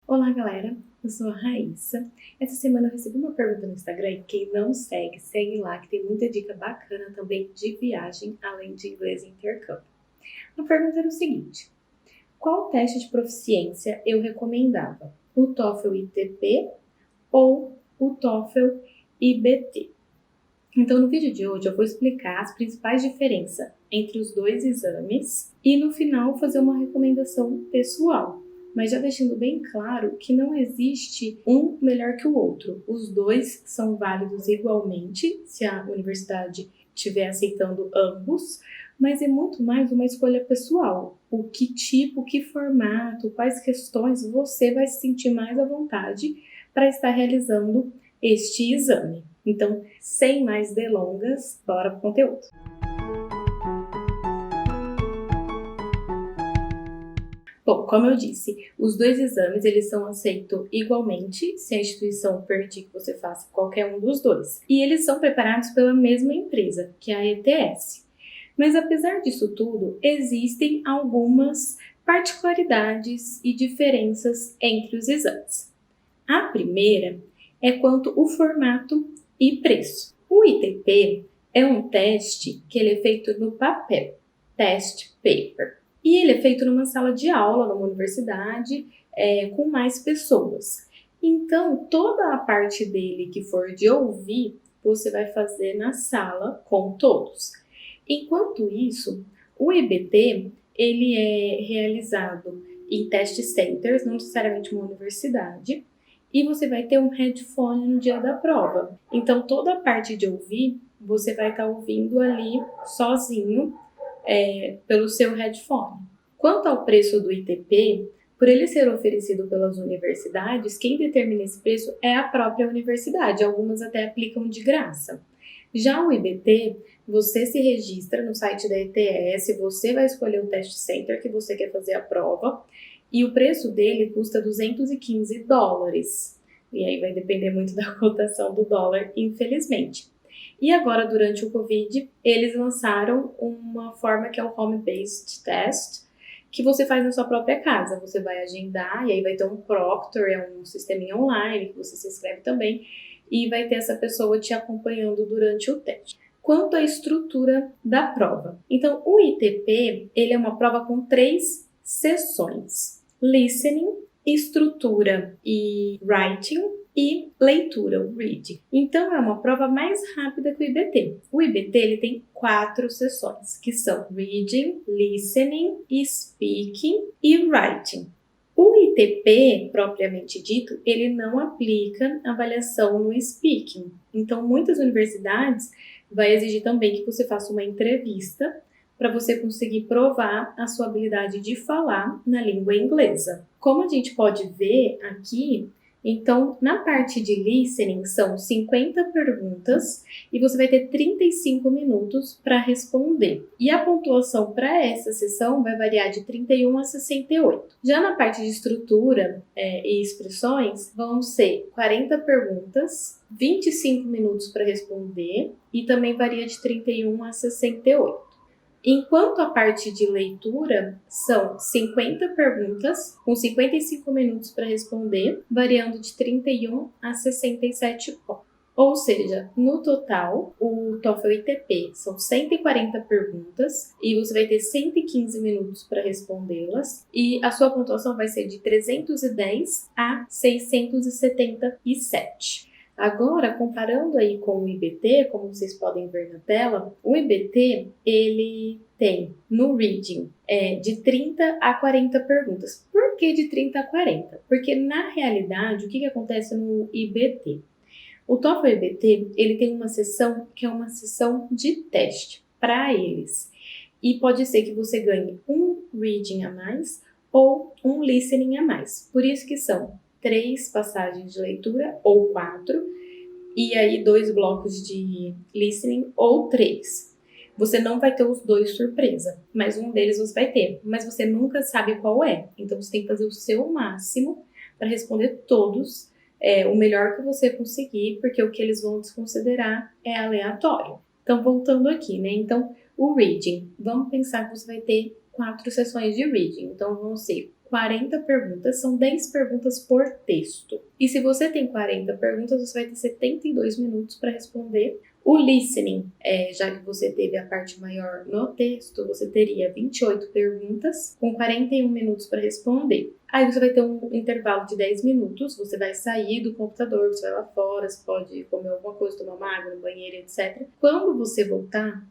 Olá, galera! Eu sou a Raíssa. Essa semana eu recebi uma pergunta no Instagram e quem não segue, segue lá, que tem muita dica bacana também de viagem, além de inglês e intercâmbio. A pergunta era o seguinte: qual teste de proficiência eu recomendava? O TOEFL ITP ou o TOEFL IBT? Então, no vídeo de hoje eu vou explicar as principais diferenças entre os dois exames e no final fazer uma recomendação pessoal. Mas já deixando bem claro que não existe um melhor que o outro. Os dois são válidos igualmente, se a universidade estiver aceitando ambos, mas é muito mais uma escolha pessoal. O que tipo, que formato, quais questões você vai se sentir mais à vontade para estar realizando este exame. Então, sem mais delongas, bora pro conteúdo. Bom, como eu disse, os dois exames eles são aceitos igualmente, se a instituição permitir que você faça qualquer um dos dois. E eles são preparados pela mesma empresa, que é a ETS. Mas apesar disso tudo, existem algumas particularidades e diferenças entre os exames. A primeira é quanto ao formato e preço. O ITP é um teste que ele é feito no papel, test paper. E ele é feito numa sala de aula, numa universidade, com mais pessoas. Então, toda a parte dele que for de ouvir, você vai fazer na sala com todos. Enquanto isso, o IBT, ele é realizado em test centers, não necessariamente uma universidade, e você vai ter um headphone no dia da prova. Então, toda a parte de ouvir, você vai estar ouvindo ali sozinho, pelo seu headphone. Quanto ao preço do ITP, por ele ser oferecido pelas universidades, quem determina esse preço é a própria universidade. Algumas até aplicam de graça. Já o IBT, você se registra no site da ETS, você vai escolher o test center que você quer fazer a prova, e o preço dele custa $215. E aí vai depender muito da cotação do dólar, infelizmente. E agora, durante o Covid, eles lançaram uma forma que é o Home-Based Test, que você faz na sua própria casa. Você vai agendar, e aí vai ter um proctor, é um sisteminha online, que você se inscreve também, e vai ter essa pessoa te acompanhando durante o teste. Quanto à estrutura da prova. Então, o ITP, ele é uma prova com 3 sessões: listening, estrutura e writing, e leitura, o reading. Então, é uma prova mais rápida que o IBT. O IBT ele tem 4 sessões, que são reading, listening, speaking e writing. O ITP, propriamente dito, ele não aplica avaliação no speaking. Então, muitas universidades vai exigir também que você faça uma entrevista para você conseguir provar a sua habilidade de falar na língua inglesa. Como a gente pode ver aqui, então, na parte de listening, são 50 perguntas e você vai ter 35 minutos para responder. E a pontuação para essa sessão vai variar de 31 a 68. Já na parte de estrutura e expressões, vão ser 40 perguntas, 25 minutos para responder e também varia de 31 a 68. Enquanto a parte de leitura são 50 perguntas, com 55 minutos para responder, variando de 31 a 67 pontos. Ou seja, no total, o TOEFL ITP são 140 perguntas e você vai ter 115 minutos para respondê-las e a sua pontuação vai ser de 310 a 677. Agora, comparando aí com o IBT, como vocês podem ver na tela, o IBT, ele tem no reading de 30 a 40 perguntas. Por que de 30 a 40? Porque, na realidade, o que acontece no IBT? O TOEFL IBT, ele tem uma sessão que é uma sessão de teste para eles. E pode ser que você ganhe um reading a mais ou um listening a mais. Por isso que são 3 passagens de leitura ou 4, e aí 2 blocos de listening ou 3. Você não vai ter os 2 surpresa, mas um deles você vai ter, mas você nunca sabe qual é. Então você tem que fazer o seu máximo para responder todos, o melhor que você conseguir, porque o que eles vão desconsiderar é aleatório. Então, voltando aqui, né? Então, o reading, vamos pensar que você vai ter 4 sessões de reading. Então, vão ser 40 perguntas, são 10 perguntas por texto. E se você tem 40 perguntas, você vai ter 72 minutos para responder. O listening, já que você teve a parte maior no texto, você teria 28 perguntas com 41 minutos para responder. Aí você vai ter um intervalo de 10 minutos, você vai sair do computador, você vai lá fora, você pode comer alguma coisa, tomar uma água no banheiro, etc. Quando você voltar,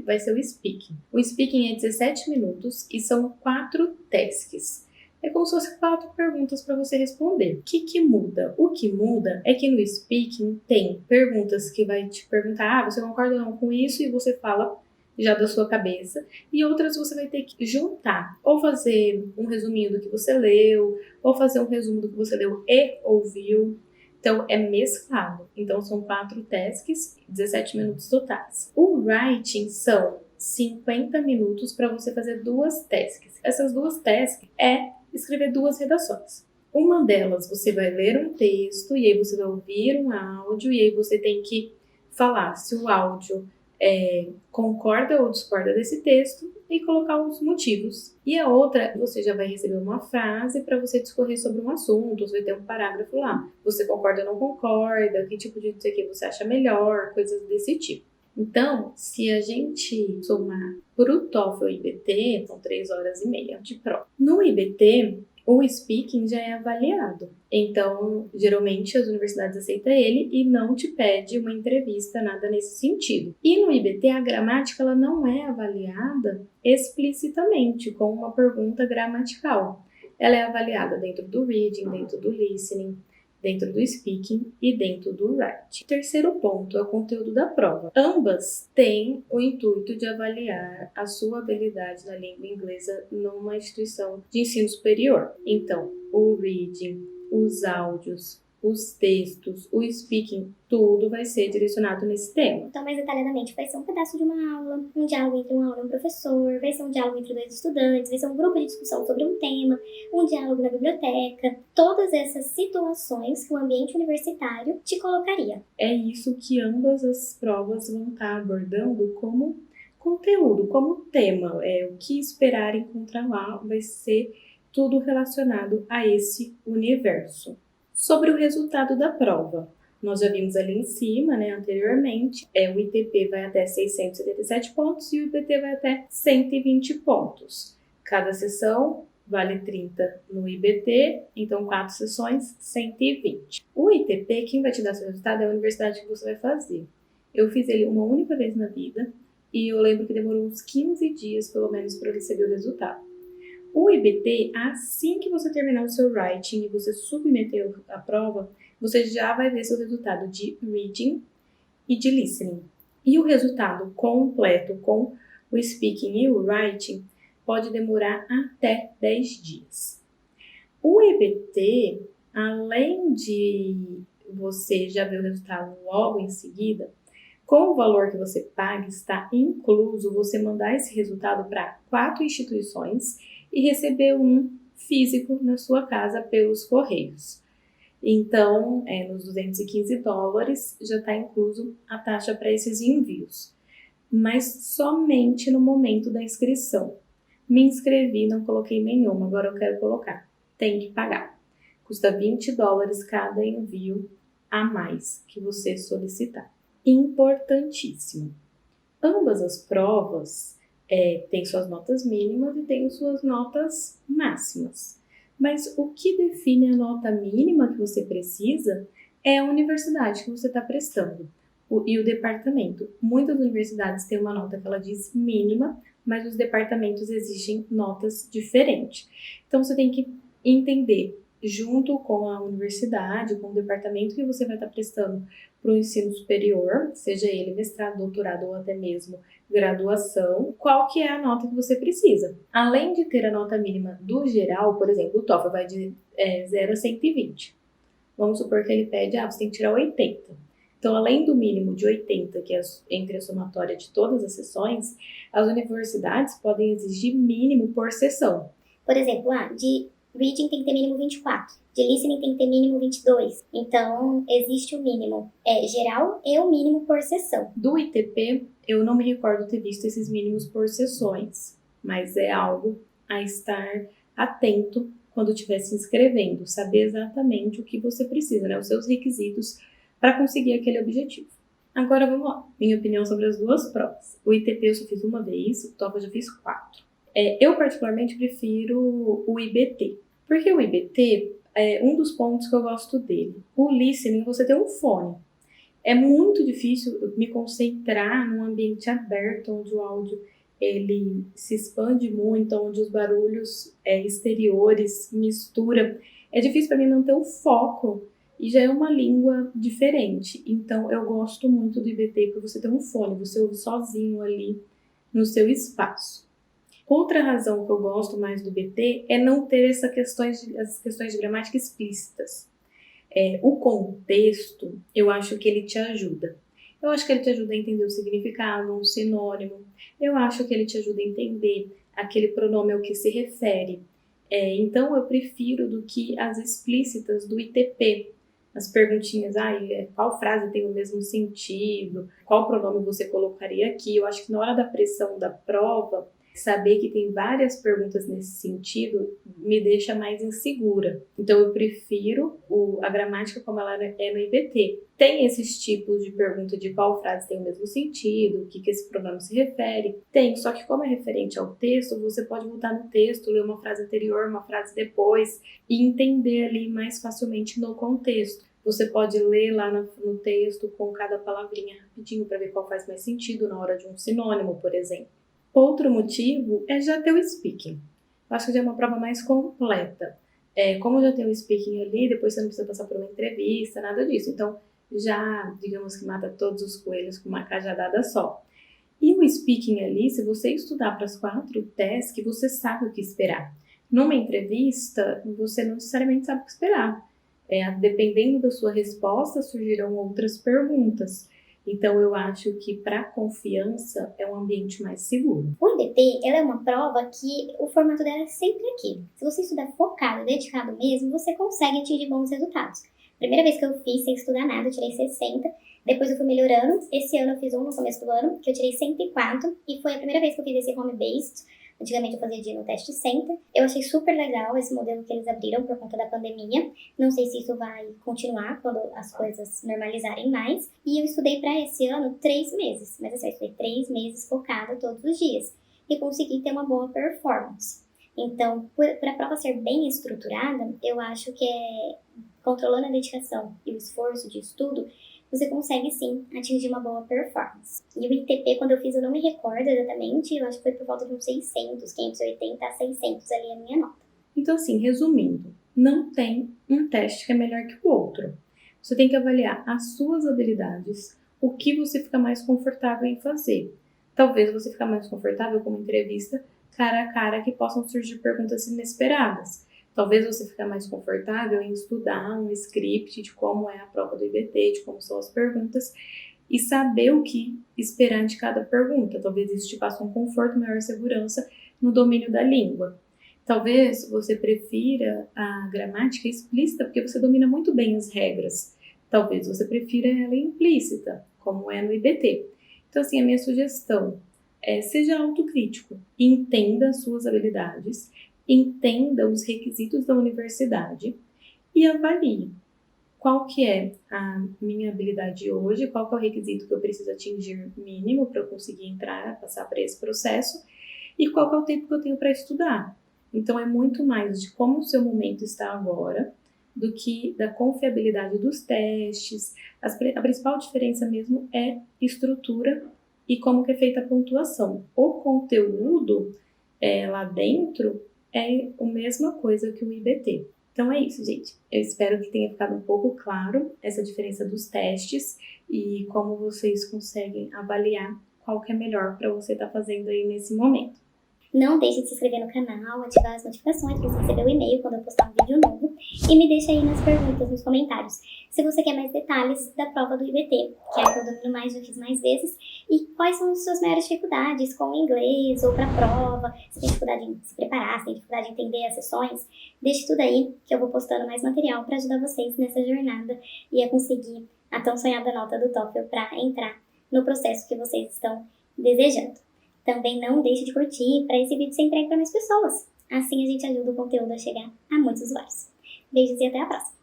vai ser o speaking. O speaking é 17 minutos e são 4 tasks. É como se fossem 4 perguntas para você responder. O que muda? O que muda é que no speaking tem perguntas que vai te perguntar, você concorda ou não com isso? E você fala já da sua cabeça. E outras você vai ter que juntar. Ou fazer um resuminho do que você leu, ou fazer um resumo do que você leu e ouviu. Então, é mesclado. Então, são 4 tasks, 17 minutos totais. O writing são 50 minutos para você fazer 2 tasks. Essas 2 tasks escrever 2 redações. Uma delas você vai ler um texto e aí você vai ouvir um áudio e aí você tem que falar se o áudio concorda ou discorda desse texto e colocar os motivos. E a outra, você já vai receber uma frase para você discorrer sobre um assunto, você vai ter um parágrafo lá. Você concorda ou não concorda, que tipo de que você acha melhor, coisas desse tipo. Então, se a gente somar para o TOEFL e IBT, são 3 horas e meia de prova. No IBT, o speaking já é avaliado. Então, geralmente as universidades aceitam ele e não te pede uma entrevista, nada nesse sentido. E no IBT, a gramática ela não é avaliada explicitamente, com uma pergunta gramatical. Ela é avaliada dentro do reading, dentro do listening, dentro do speaking e dentro do writing. Terceiro ponto é o conteúdo da prova. Ambas têm o intuito de avaliar a sua habilidade na língua inglesa numa instituição de ensino superior. Então, o reading, os áudios, os textos, o speaking, tudo vai ser direcionado nesse tema. Então, mais detalhadamente, vai ser um pedaço de uma aula, um diálogo entre uma aula e um professor, vai ser um diálogo entre 2 estudantes, vai ser um grupo de discussão sobre um tema, um diálogo na biblioteca, todas essas situações que o ambiente universitário te colocaria. É isso que ambas as provas vão estar abordando como conteúdo, como tema. O que esperar encontrar lá vai ser tudo relacionado a esse universo. Sobre o resultado da prova, nós já vimos ali em cima, anteriormente, o ITP vai até 677 pontos e o IBT vai até 120 pontos. Cada sessão vale 30 no IBT, então 4 sessões, 120. O ITP, quem vai te dar seu resultado é a universidade que você vai fazer. Eu fiz ele uma única vez na vida e eu lembro que demorou uns 15 dias, pelo menos, para eu receber o resultado. O IBT, assim que você terminar o seu writing e você submeter a prova, você já vai ver seu resultado de reading e de listening. E o resultado completo com o speaking e o writing pode demorar até 10 dias. O IBT, além de você já ver o resultado logo em seguida, com o valor que você paga, está incluso você mandar esse resultado para 4 instituições e receber um físico na sua casa pelos correios. Então, nos $215 já está incluso a taxa para esses envios, mas somente no momento da inscrição. Me inscrevi, não coloquei nenhuma, agora eu quero colocar. Tem que pagar. Custa $20 cada envio a mais que você solicitar. Importantíssimo. Ambas as provas têm suas notas mínimas e têm suas notas máximas. Mas o que define a nota mínima que você precisa é a universidade que você está prestando e o departamento. Muitas universidades têm uma nota que ela diz mínima, mas os departamentos exigem notas diferentes. Então, você tem que entender, junto com a universidade, com o departamento que você vai estar prestando para o ensino superior, seja ele mestrado, doutorado ou até mesmo graduação, qual que é a nota que você precisa. Além de ter a nota mínima do geral, por exemplo, o TOEFL vai de 0 a 120. Vamos supor que ele pede, você tem que tirar 80. Então, além do mínimo de 80, que é entre a somatória de todas as sessões, as universidades podem exigir mínimo por sessão. Por exemplo, de reading tem que ter mínimo 24, de listening tem que ter mínimo 22. Então, existe o mínimo geral e o mínimo por sessão. Do ITP, eu não me recordo ter visto esses mínimos por sessões, mas é algo a estar atento quando estiver se inscrevendo, saber exatamente o que você precisa, né? Os seus requisitos para conseguir aquele objetivo. Agora vamos lá, minha opinião sobre as duas provas. O ITP eu só fiz uma vez, o TOEFL eu já fiz 4. Eu particularmente prefiro o IBT, porque o IBT é um dos pontos que eu gosto dele. O listening, você tem um fone. É muito difícil me concentrar num ambiente aberto, onde o áudio ele se expande muito, onde os barulhos exteriores mistura. É difícil para mim manter o foco e já é uma língua diferente. Então eu gosto muito do IBT porque você tem um fone, você ouve sozinho ali no seu espaço. Outra razão que eu gosto mais do IBT é não ter essas questões de gramática explícitas. O contexto, eu acho que ele te ajuda. Eu acho que ele te ajuda a entender o significado, um sinônimo. Eu acho que ele te ajuda a entender aquele pronome ao que se refere. Então, eu prefiro do que as explícitas do ITP. As perguntinhas, qual frase tem o mesmo sentido? Qual pronome você colocaria aqui? Eu acho que na hora da pressão da prova, saber que tem várias perguntas nesse sentido me deixa mais insegura. Então eu prefiro a gramática como ela é no IBT. Tem esses tipos de pergunta de qual frase tem o mesmo sentido, o que esse pronome se refere. Tem, só que como é referente ao texto, você pode voltar no texto, ler uma frase anterior, uma frase depois e entender ali mais facilmente no contexto. Você pode ler lá no texto com cada palavrinha rapidinho para ver qual faz mais sentido na hora de um sinônimo, por exemplo. Outro motivo é já ter o speaking. Eu acho que já é uma prova mais completa. Como já tem o speaking ali, depois você não precisa passar por uma entrevista, nada disso. Então, já, digamos que mata todos os coelhos com uma cajadada só. E o speaking ali, se você estudar para as 4 tasks, você sabe o que esperar. Numa entrevista, você não necessariamente sabe o que esperar. Dependendo da sua resposta, surgirão outras perguntas. Então, eu acho que para confiança é um ambiente mais seguro. O IBT, ela é uma prova que o formato dela é sempre aquilo. Se você estudar focado, dedicado mesmo, você consegue atingir bons resultados. Primeira vez que eu fiz sem estudar nada, eu tirei 60. Depois eu fui melhorando. Esse ano eu fiz um no começo do ano, que eu tirei 104. E foi a primeira vez que eu fiz esse home-based. Antigamente eu fazia dia no teste center. Eu achei super legal esse modelo que eles abriram por conta da pandemia. Não sei se isso vai continuar quando as coisas normalizarem mais. E eu estudei para esse ano 3 meses. Mas assim, eu estudei 3 meses focada todos os dias. E consegui ter uma boa performance. Então, para a prova ser bem estruturada, eu acho que controlando a dedicação e o esforço de estudo, você consegue sim atingir uma boa performance. E o ITP, quando eu fiz, eu não me recordo exatamente, eu acho que foi por volta de uns 600, 580 a 600 ali a minha nota. Então, assim, resumindo, não tem um teste que é melhor que o outro. Você tem que avaliar as suas habilidades, o que você fica mais confortável em fazer. Talvez você fique mais confortável com uma entrevista cara a cara que possam surgir perguntas inesperadas. Talvez você fique mais confortável em estudar um script de como é a prova do IBT, de como são as perguntas e saber o que esperar de cada pergunta. Talvez isso te passe um conforto, maior segurança no domínio da língua. Talvez você prefira a gramática explícita porque você domina muito bem as regras. Talvez você prefira ela implícita, como é no IBT. Então, assim, a minha sugestão seja autocrítico, entenda as suas habilidades, entenda os requisitos da universidade e avalie qual que é a minha habilidade hoje, qual que é o requisito que eu preciso atingir mínimo para eu conseguir entrar, passar por esse processo e qual que é o tempo que eu tenho para estudar. Então, é muito mais de como o seu momento está agora do que da confiabilidade dos testes. A principal diferença mesmo é estrutura e como que é feita a pontuação. O conteúdo lá dentro é a mesma coisa que o IBT. Então é isso, gente. Eu espero que tenha ficado um pouco claro essa diferença dos testes e como vocês conseguem avaliar qual que é melhor para você estar fazendo aí nesse momento. Não deixe de se inscrever no canal, ativar as notificações para você receber o e-mail quando eu postar um vídeo novo. E me deixa aí nas perguntas, nos comentários, se você quer mais detalhes da prova do IBT, que é a que eu domino mais, já fiz mais vezes, e quais são as suas maiores dificuldades com o inglês ou para a prova, se tem dificuldade em se preparar, se tem dificuldade em entender as sessões. Deixe tudo aí, que eu vou postando mais material para ajudar vocês nessa jornada e a conseguir a tão sonhada nota do TOEFL para entrar no processo que vocês estão desejando. Também não deixe de curtir para esse vídeo ser entregue para mais pessoas. Assim a gente ajuda o conteúdo a chegar a muitos usuários. Beijos e até a próxima!